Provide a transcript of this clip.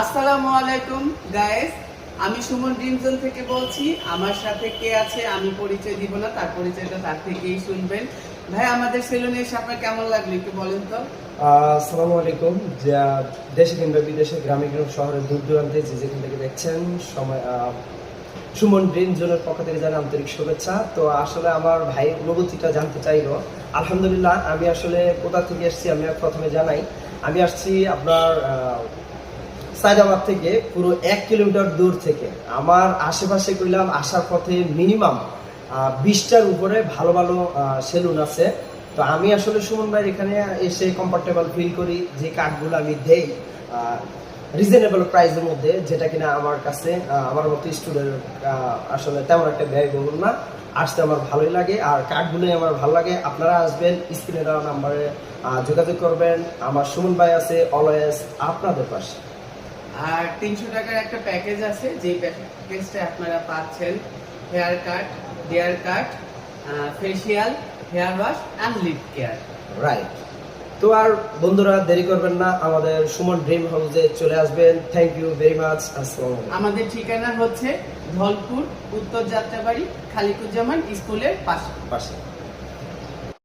আসসালামু আলাইকুম গাইস, আমি সুমন ড্রিম জোন থেকে বলছি। আমার সাথে কে আছে আমি পরিচয় দিব না, তার পরিচয়টা তার থেকেই শুনবেন। ভাই, আমাদের সেলুনে এসে আপনার কেমন লাগলো একটু বলেন তো। আসসালামু আলাইকুম। যা দেশে কিংবা বিদেশে, গ্রামে কিংবা শহরে, দূর দূরান্তে যে যেখান থেকে দেখছেন, সময় সুমন ড্রিম জোনের পক্ষ থেকে জানাই আন্তরিক শুভেচ্ছা। তো আসলে আমার ভাই অনুভূতিটা জানতে চাইলো। আলহামদুলিল্লাহ, আমি আসলে কোথা থেকে এসেছি আমি প্রথমে জানাই। আমি আসছি আপনার সায়দাবাদ থেকে, পুরো 1 কিলোমিটার দূর থেকে। আমার আশেপাশে কইলাম আসার পথে মিনিমাম 20টার উপরে ভালো ভালো সেলুন আছে। তো আমি আসলে সুমন ভাইয়ের এখানে এসে কমফোর্টেবল ফিল করি। যে কার্ডগুলো আমি দেই রিজনেবল প্রাইসের মধ্যে, যেটা কিনা আমার কাছে আমার মতো স্টুডেন্ট আসলে তেমন একটা ব্যয়বহুল না। আসতে আমার ভালোই লাগে, আর কার্ডগুলোই আমার ভালো লাগে। আপনারা আসবেন, স্ক্রিনে দেওয়া নাম্বারে যোগাযোগ করবেন। আমার সুমন ভাই আছে অলওয়েজ আপনাদের পাশে। আর 300 টাকার একটা প্যাকেজ আছে, যে প্যাকেজটা আপনারা পাচ্ছেন hair cut, hair cut, facial, hair wash and lip care. Right. তো আর বন্ধুরা দেরি করবেন না, আমাদের সুমন ড্রিম হাউসে চলে আসবেন। Thank you very much. আসসালামু আলাইকুম। আমাদের ঠিকানা হচ্ছে ধলপুর, উত্তর যাত্রাবাড়ি, খালিকুজ্জামান স্কুলের পাশে।